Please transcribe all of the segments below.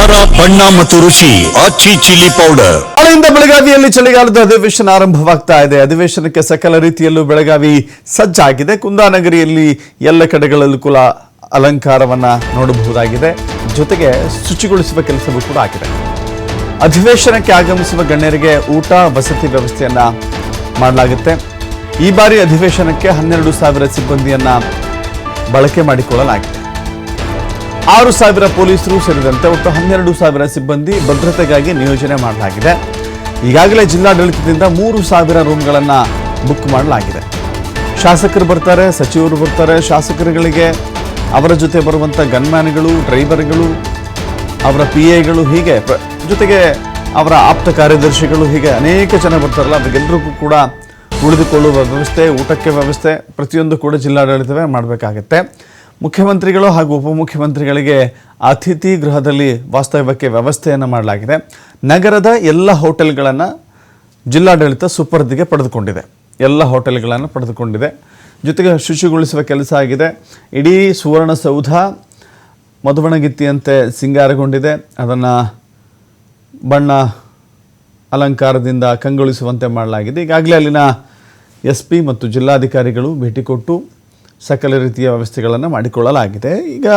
ಖಾರ ಬಣ್ಣ ಮತ್ತು ರುಚಿ ಆಚಿ ಚಿಲ್ಲಿ ಪೌಡರ್. ನಾಳೆಯಿಂದ ಬೆಳಗಾವಿಯಲ್ಲಿ ಚಳಿಗಾಲದ ಅಧಿವೇಶನ ಆರಂಭವಾಗ್ತಾ ಇದೆ. ಅಧಿವೇಶನಕ್ಕೆ ಸಕಲ ರೀತಿಯಲ್ಲೂ ಬೆಳಗಾವಿ ಸಜ್ಜಾಗಿದೆ. ಕುಂದಾನಗರಿಯಲ್ಲಿ ಎಲ್ಲ ಕಡೆಗಳಲ್ಲೂ ಕೂಡ ಅಲಂಕಾರವನ್ನ ನೋಡಬಹುದಾಗಿದೆ. ಜೊತೆಗೆ ಶುಚಿಗೊಳಿಸುವ ಕೆಲಸವೂ ಕೂಡ ಆಗಿದೆ. ಅಧಿವೇಶನಕ್ಕೆ ಆಗಮಿಸುವ ಗಣ್ಯರಿಗೆ ಊಟ ವಸತಿ ವ್ಯವಸ್ಥೆಯನ್ನ ಮಾಡಲಾಗುತ್ತೆ. ಈ ಬಾರಿ ಅಧಿವೇಶನಕ್ಕೆ 12,000 ಸಿಬ್ಬಂದಿಯನ್ನ ಬಳಕೆ ಮಾಡಿಕೊಳ್ಳಲಾಗಿದೆ. 6,000 ಪೊಲೀಸರು ಸೇರಿದಂತೆ ಒಟ್ಟು 12,000 ಸಿಬ್ಬಂದಿ ಭದ್ರತೆಗಾಗಿ ನಿಯೋಜನೆ ಮಾಡಲಾಗಿದೆ. ಈಗಾಗಲೇ ಜಿಲ್ಲಾಡಳಿತದಿಂದ 3,000 ರೂಮ್ಗಳನ್ನು ಬುಕ್ ಮಾಡಲಾಗಿದೆ. ಶಾಸಕರು ಬರ್ತಾರೆ, ಸಚಿವರು ಬರ್ತಾರೆ. ಶಾಸಕರುಗಳಿಗೆ ಅವರ ಜೊತೆ ಬರುವಂಥ ಗನ್ಮ್ಯಾನ್ಗಳು, ಡ್ರೈವರ್ಗಳು, ಅವರ PAಗಳು, ಹೀಗೆ ಜೊತೆಗೆ ಅವರ ಆಪ್ತ ಕಾರ್ಯದರ್ಶಿಗಳು, ಹೀಗೆ ಅನೇಕ ಜನ ಬರ್ತಾರಲ್ಲ, ಅವರಿಗೆಲ್ಲರಿಗೂ ಕೂಡ ಉಳಿದುಕೊಳ್ಳುವ ವ್ಯವಸ್ಥೆ, ಊಟಕ್ಕೆ ವ್ಯವಸ್ಥೆ ಪ್ರತಿಯೊಂದು ಕೂಡ ಜಿಲ್ಲಾಡಳಿತವೇ ಮಾಡಬೇಕಾಗತ್ತೆ. ಮುಖ್ಯಮಂತ್ರಿಗಳು ಹಾಗೂ ಉಪಮುಖ್ಯಮಂತ್ರಿಗಳಿಗೆ ಅತಿಥಿ ಗೃಹದಲ್ಲಿ ವಾಸ್ತವ್ಯಕ್ಕೆ ವ್ಯವಸ್ಥೆಯನ್ನು ಮಾಡಲಾಗಿದೆ. ನಗರದ ಎಲ್ಲ ಹೋಟೆಲ್ಗಳನ್ನು ಜಿಲ್ಲಾಡಳಿತ ಸುಪರ್ದಿಗೆ ಪಡೆದುಕೊಂಡಿದೆ. ಎಲ್ಲ ಹೋಟೆಲ್ಗಳನ್ನು ಪಡೆದುಕೊಂಡಿದೆ. ಜೊತೆಗೆ ಶುಚಿಗೊಳಿಸುವ ಕೆಲಸ ಆಗಿದೆ. ಇಡೀ ಸುವರ್ಣಸೌಧ ಮಧುಬಣಗಿತ್ತಿಯಂತೆ ಸಿಂಗಾರಗೊಂಡಿದೆ. ಅದನ್ನು ಬಣ್ಣ ಅಲಂಕಾರದಿಂದ ಕಂಗೊಳಿಸುವಂತೆ ಮಾಡಲಾಗಿದೆ. ಈಗಾಗಲೇ ಅಲ್ಲಿನ SP ಮತ್ತು ಜಿಲ್ಲಾಧಿಕಾರಿಗಳು ಭೇಟಿ ಕೊಟ್ಟು ಸಕಲ ರೀತಿಯ ವ್ಯವಸ್ಥೆಗಳನ್ನು ಮಾಡಿಕೊಳ್ಳಲಾಗಿದೆ. ಈಗ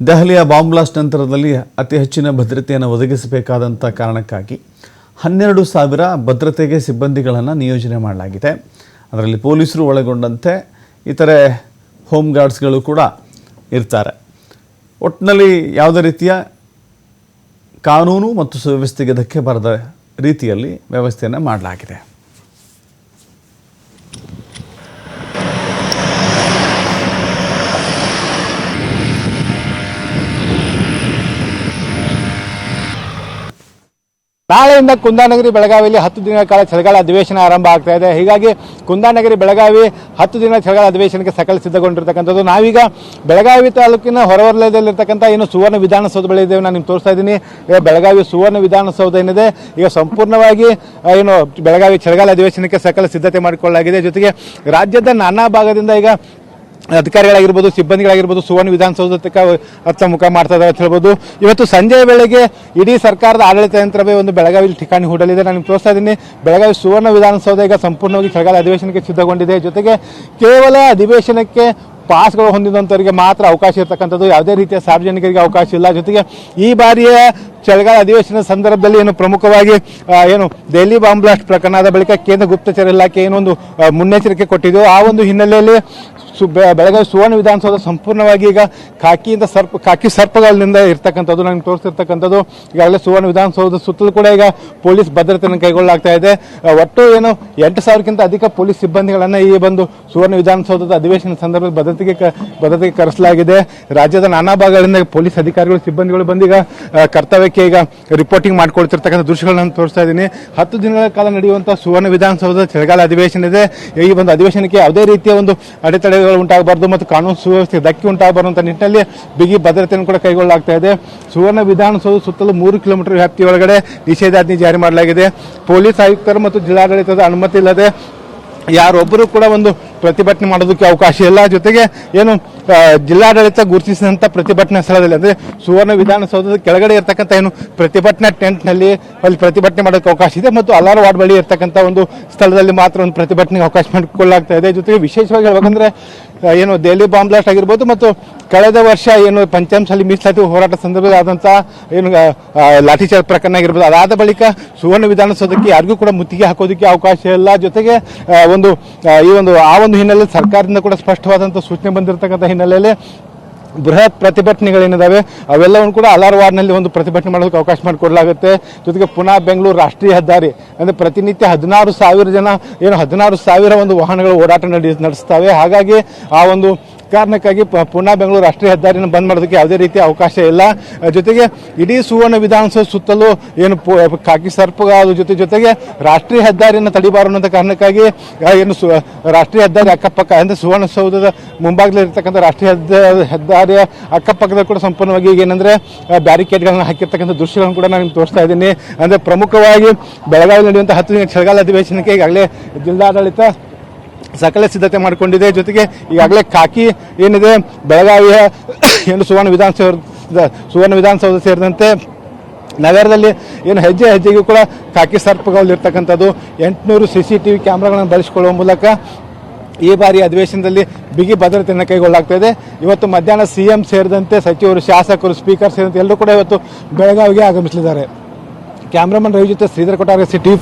ದೆಹಲಿಯ ಬಾಂಬ್ ಬ್ಲಾಸ್ಟ್ ನಂತರದಲ್ಲಿ ಅತಿ ಹೆಚ್ಚಿನ ಭದ್ರತೆಯನ್ನು ಒದಗಿಸಬೇಕಾದಂಥ ಕಾರಣಕ್ಕಾಗಿ 12,000 ಭದ್ರತೆಗೆ ಸಿಬ್ಬಂದಿಗಳನ್ನು ನಿಯೋಜನೆ ಮಾಡಲಾಗಿದೆ. ಅದರಲ್ಲಿ ಪೊಲೀಸರು ಒಳಗೊಂಡಂತೆ ಇತರೆ ಹೋಮ್ ಗಾರ್ಡ್ಸ್ಗಳು ಕೂಡ ಇರ್ತಾರೆ. ಒಟ್ಟಿನಲ್ಲಿ ಯಾವುದೇ ರೀತಿಯ ಕಾನೂನು ಮತ್ತು ಸುವ್ಯವಸ್ಥೆಗೆ ಧಕ್ಕೆ ಬರದ ರೀತಿಯಲ್ಲಿ ವ್ಯವಸ್ಥೆಯನ್ನು ಮಾಡಲಾಗಿದೆ. ನಾಳೆಯಿಂದ ಕುಂದಾನಗರಿ ಬೆಳಗಾವಿಯಲ್ಲಿ 10 ದಿನಗಳ ಕಾಲ ಚಳಿಗಾಲ ಅಧಿವೇಶನ ಆರಂಭ ಆಗ್ತಾ ಇದೆ. ಹೀಗಾಗಿ ಕುಂದಾನಗರಿ ಬೆಳಗಾವಿ 10 ದಿನ ಚಳಿಗಾಲ ಅಧಿವೇಶನಕ್ಕೆ ಸಕಲ ಸಿದ್ಧಗೊಂಡಿರ್ತಕ್ಕಂಥದ್ದು. ನಾವೀಗ ಬೆಳಗಾವಿ ತಾಲೂಕಿನ ಹೊರವಲಯದಲ್ಲಿರ್ತಕ್ಕಂಥ ಏನು ಸುವರ್ಣ ವಿಧಾನಸೌಧ ಬಳಿ ಇದ್ದೇವೆ. ನಾನು ನಿಮ್ಗೆ ತೋರಿಸ್ತಾ ಇದ್ದೀನಿ. ಬೆಳಗಾವಿ ಸುವರ್ಣ ವಿಧಾನಸೌಧ ಏನಿದೆ ಈಗ ಸಂಪೂರ್ಣವಾಗಿ ಏನು ಬೆಳಗಾವಿ ಚಳಿಗಾಲ ಅಧಿವೇಶನಕ್ಕೆ ಸಕಲ ಸಿದ್ಧತೆ ಮಾಡಿಕೊಳ್ಳಲಾಗಿದೆ. ಜೊತೆಗೆ ರಾಜ್ಯದ ನಾನಾ ಭಾಗದಿಂದ ಈಗ ಅಧಿಕಾರಿಗಳಾಗಿರ್ಬೋದು, ಸಿಬ್ಬಂದಿಗಳಾಗಿರ್ಬೋದು ಸುವರ್ಣ ವಿಧಾನಸೌಧಕ್ಕೆ ಹತ್ತ ಮುಖ ಮಾಡ್ತಾ ಇದ್ದಾರೆ ಅಂತ ಹೇಳ್ಬೋದು. ಇವತ್ತು ಸಂಜೆ ವೇಳೆಗೆ ಇಡೀ ಸರ್ಕಾರದ ಆಡಳಿತ ಯಂತ್ರವೇ ಒಂದು ಬೆಳಗಾವಿಯಲ್ಲಿ ಠಿಕಾಣಿ ಹೂಡಲಿದೆ. ನಾನು ತೋರಿಸ್ತಾ ಇದ್ದೀನಿ. ಬೆಳಗಾವಿ ಸುವರ್ಣ ವಿಧಾನಸೌಧ ಈಗ ಸಂಪೂರ್ಣವಾಗಿ ಚಳಿಗಾಲ ಅಧಿವೇಶನಕ್ಕೆ ಸಿದ್ಧಗೊಂಡಿದೆ. ಜೊತೆಗೆ ಕೇವಲ ಅಧಿವೇಶನಕ್ಕೆ ಪಾಸ್ಗಳು ಹೊಂದಿದಂಥವರಿಗೆ ಮಾತ್ರ ಅವಕಾಶ ಇರತಕ್ಕಂಥದ್ದು, ಯಾವುದೇ ರೀತಿಯ ಸಾರ್ವಜನಿಕರಿಗೆ ಅವಕಾಶ ಇಲ್ಲ. ಜೊತೆಗೆ ಈ ಬಾರಿಯ ಚಳಿಗಾಲ ಅಧಿವೇಶನ ಸಂದರ್ಭದಲ್ಲಿ ಏನು ಪ್ರಮುಖವಾಗಿ ಏನು ದೆಹಲಿ ಬಾಂಬ್ ಬ್ಲಾಸ್ಟ್ ಪ್ರಕರಣದ ಬಳಿಕ ಕೇಂದ್ರ ಗುಪ್ತಚರ ಇಲಾಖೆ ಏನೊಂದು ಮುನ್ನೆಚ್ಚರಿಕೆ ಕೊಟ್ಟಿದ್ದು, ಆ ಒಂದು ಹಿನ್ನೆಲೆಯಲ್ಲಿ ಬೆಳಗಾವಿ ಸುವರ್ಣ ವಿಧಾನಸೌಧ ಸಂಪೂರ್ಣವಾಗಿ ಈಗ ಖಾಕಿ ಸರ್ಪಗಳಿಂದ ಇರ್ತಕ್ಕಂಥದ್ದು ನನಗೆ ತೋರಿಸಿರ್ತಕ್ಕಂಥದ್ದು. ಈಗಾಗಲೇ ಸುವರ್ಣ ವಿಧಾನಸೌಧ ಸುತ್ತಲೂ ಕೂಡ ಈಗ ಪೊಲೀಸ್ ಭದ್ರತೆಯನ್ನು ಕೈಗೊಳ್ಳಲಾಗ್ತಾ ಇದೆ. ಒಟ್ಟು ಏನು 8,000ಕ್ಕಿಂತ ಅಧಿಕ ಪೊಲೀಸ್ ಸಿಬ್ಬಂದಿಗಳನ್ನು ಈ ಒಂದು ಸುವರ್ಣ ವಿಧಾನಸೌಧದ ಅಧಿವೇಶನ ಸಂದರ್ಭದಲ್ಲಿ ಭದ್ರತೆಗೆ ಕರೆಸಲಾಗಿದೆ. ರಾಜ್ಯದ ನಾನಾ ಭಾಗಗಳಿಂದ ಪೊಲೀಸ್ ಅಧಿಕಾರಿಗಳು, ಸಿಬ್ಬಂದಿಗಳು ಬಂದೀಗ ಕರ್ತವ್ಯಕ್ಕೆ ಈಗ ರಿಪೋರ್ಟಿಂಗ್ ಮಾಡ್ಕೊಳ್ತಿರ್ತಕ್ಕಂಥ ದೃಶ್ಯಗಳನ್ನು ತೋರಿಸ್ತಾ ಇದ್ದೀನಿ. 10 ದಿನಗಳ ಕಾಲ ನಡೆಯುವಂತಹ ಸುವರ್ಣ ವಿಧಾನಸೌಧದ ಚಳಿಗಾಲ ಅಧಿವೇಶನ ಇದೆ. ಈ ಒಂದು ಅಧಿವೇಶನಕ್ಕೆ ಯಾವುದೇ ರೀತಿಯ ಒಂದು ಅಡೆತಡೆ ಉಂಟಾಗಬಾರ್ದು ಮತ್ತು ಕಾನೂನು ಸುವ್ಯವಸ್ಥೆ ಧಕ್ಕೆ ಉಂಟಾಗಬಾರ್ದು ಅಂತ ನಿಟ್ಟಿನಲ್ಲಿ ಬಿಗಿ ಭದ್ರತೆಯನ್ನು ಕೂಡ ಕೈಗೊಳ್ಳಲಾಗ್ತಾ ಇದೆ. ಸುವರ್ಣ ವಿಧಾನಸೌಧ ಸುತ್ತಲೂ 3 ಕಿಲೋಮೀಟರ್ ವ್ಯಾಪ್ತಿಯೊಳಗಡೆ ನಿಷೇಧಾಜ್ಞೆ ಜಾರಿ ಮಾಡಲಾಗಿದೆ. ಪೊಲೀಸ್ ಆಯುಕ್ತರು ಮತ್ತು ಜಿಲ್ಲಾಡಳಿತದ ಅನುಮತಿ ಇಲ್ಲದೆ ಯಾರೊಬ್ಬರು ಕೂಡ ಒಂದು ಪ್ರತಿಭಟನೆ ಮಾಡೋದಕ್ಕೆ ಅವಕಾಶ ಇಲ್ಲ. ಜೊತೆಗೆ ಏನು ಜಿಲ್ಲಾಡಳಿತ ಗುರುತಿಸಿದಂಥ ಪ್ರತಿಭಟನಾ ಸ್ಥಳದಲ್ಲಿ ಅಂದರೆ ಸುವರ್ಣ ವಿಧಾನಸೌಧದ ಕೆಳಗಡೆ ಇರ್ತಕ್ಕಂಥ ಏನು ಪ್ರತಿಭಟನಾ ಟೆಂಟ್ನಲ್ಲಿ ಅಲ್ಲಿ ಪ್ರತಿಭಟನೆ ಮಾಡೋಕ್ಕೆ ಅವಕಾಶ ಇದೆ ಮತ್ತು ಅಲಾರ್ ವಾರ್ಡ್ ಬಳಿ ಇರ್ತಕ್ಕಂಥ ಒಂದು ಸ್ಥಳದಲ್ಲಿ ಮಾತ್ರ ಒಂದು ಪ್ರತಿಭಟನೆಗೆ ಅವಕಾಶ ಮಾಡಿಕೊಳ್ಳಲಾಗ್ತಾ ಇದೆ. ಜೊತೆಗೆ ವಿಶೇಷವಾಗಿ ಹೇಳ್ಬೇಕಂದ್ರೆ ಏನು ದೆಹಲಿ ಬಾಂಬ್ ಬ್ಲಾಸ್ಟ್ ಆಗಿರ್ಬೋದು ಮತ್ತು ಕಳೆದ ವರ್ಷ ಏನು ಪಂಚಮಸಾಲಿ ಮೀಸಲಾತಿ ಹೋರಾಟ ಸಂದರ್ಭದಲ್ಲಿ ಆದಂಥ ಏನು ಲಾಠಿಚಾರ್ಜ್ ಪ್ರಕರಣ ಆಗಿರ್ಬೋದು, ಅದಾದ ಬಳಿಕ ಸುವರ್ಣ ವಿಧಾನಸೌಧಕ್ಕೆ ಯಾರಿಗೂ ಕೂಡ ಮುತ್ತಿಗೆ ಹಾಕೋದಕ್ಕೆ ಅವಕಾಶ ಇಲ್ಲ. ಜೊತೆಗೆ ಆ ಒಂದು ಹಿನ್ನೆಲೆಯಲ್ಲಿ ಸರ್ಕಾರದಿಂದ ಕೂಡ ಸ್ಪಷ್ಟವಾದಂಥ ಸೂಚನೆ ಬಂದಿರತಕ್ಕಂಥ ಹಿನ್ನೆಲೆಯಲ್ಲಿ ಬೃಹತ್ ಪ್ರತಿಭಟನೆಗಳೇನಿದಾವೆ ಅವೆಲ್ಲವನ್ನು ಕೂಡ ಅಲಾರ್ ವಾರ್ಡ್ನಲ್ಲಿ ಒಂದು ಪ್ರತಿಭಟನೆ ಮಾಡೋದಕ್ಕೆ ಅವಕಾಶ ಮಾಡಿಕೊಡಲಾಗುತ್ತೆ. ಜೊತೆಗೆ ಪುನಾ ಬೆಂಗಳೂರು ರಾಷ್ಟ್ರೀಯ ಹೆದ್ದಾರಿ ಅಂದರೆ ಪ್ರತಿನಿತ್ಯ 16,000 ಜನ ಏನು 16,000 ಒಂದು ವಾಹನಗಳು ಓಡಾಟ ನಡೆಸ್ತವೆ. ಹಾಗಾಗಿ ಆ ಒಂದು ಕಾರಣಕ್ಕಾಗಿ ಪುನಾ ಬೆಂಗಳೂರು ರಾಷ್ಟ್ರೀಯ ಹೆದ್ದಾರಿಯನ್ನು ಬಂದ್ ಮಾಡೋದಕ್ಕೆ ಯಾವುದೇ ರೀತಿಯ ಅವಕಾಶ ಇಲ್ಲ. ಜೊತೆಗೆ ಇಡೀ ಸುವರ್ಣ ವಿಧಾನಸೌಧ ಸುತ್ತಲೂ ಏನು ಖಾಕಿ ಸರ್ಪಗಳ ಜೊತೆಗೆ ರಾಷ್ಟ್ರೀಯ ಹೆದ್ದಾರಿಯನ್ನು ತಡಿಬಾರದು ಅನ್ನೋ ಕಾರಣಕ್ಕಾಗಿ ಏನು ರಾಷ್ಟ್ರೀಯ ಹೆದ್ದಾರಿ ಅಕ್ಕಪಕ್ಕ ಅಂದರೆ ಸುವರ್ಣಸೌಧದ ಮುಂಭಾಗದಲ್ಲಿರ್ತಕ್ಕಂಥ ರಾಷ್ಟ್ರೀಯ ಹೆದ್ದಾರಿಯ ಅಕ್ಕಪಕ್ಕದಲ್ಲಿ ಕೂಡ ಸಂಪೂರ್ಣವಾಗಿ ಈಗ ಏನಂದರೆ ಬ್ಯಾರಿಕೇಡ್ಗಳನ್ನು ಹಾಕಿರ್ತಕ್ಕಂಥ ದೃಶ್ಯಗಳನ್ನು ಕೂಡ ನಾನು ತೋರಿಸ್ತಾ ಇದ್ದೀನಿ. ಅಂದರೆ ಪ್ರಮುಖವಾಗಿ ಬೆಳಗಾವಿ ನಡೆಯುವಂಥ 10 ದಿನ ಚಳಿಗಾಲ ಅಧಿವೇಶನಕ್ಕೆ ಈಗಾಗಲೇ ಜಿಲ್ಲಾಡಳಿತ ಸಕಲ ಸಿದ್ಧತೆ ಮಾಡಿಕೊಂಡಿದೆ. ಜೊತೆಗೆ ಈಗಾಗಲೇ ಖಾಕಿ ಏನಿದೆ ಬೆಳಗಾವಿಯ ಏನು ಸುವರ್ಣ ವಿಧಾನಸೌಧ ಸೇರಿದಂತೆ ನಗರದಲ್ಲಿ ಏನು ಹೆಜ್ಜೆ ಹೆಜ್ಜೆಗೂ ಕೂಡ ಖಾಕಿ ಸರ್ಪಗಳಿರ್ತಕ್ಕಂಥದ್ದು 800 CCTV ಕ್ಯಾಮ್ರಾಗಳನ್ನು ಬಳಸಿಕೊಳ್ಳುವ ಮೂಲಕ ಈ ಬಾರಿ ಅಧಿವೇಶನದಲ್ಲಿ ಬಿಗಿ ಭದ್ರತೆಯನ್ನು ಕೈಗೊಳ್ಳಲಾಗ್ತಾ ಇದೆ. ಇವತ್ತು ಮಧ್ಯಾಹ್ನ CM ಸೇರಿದಂತೆ ಸಚಿವರು, ಶಾಸಕರು, ಸ್ಪೀಕರ್ ಸೇರಿದಂತೆ ಎಲ್ಲರೂ ಕೂಡ ಇವತ್ತು ಬೆಳಗಾವಿಗೆ ಆಗಮಿಸಲಿದ್ದಾರೆ. ಕ್ಯಾಮ್ರಾಮನ್ ರವಿ ಜೊತೆ ಶ್ರೀಧರ್ ಕೊಟ್ಟಾರ, TV5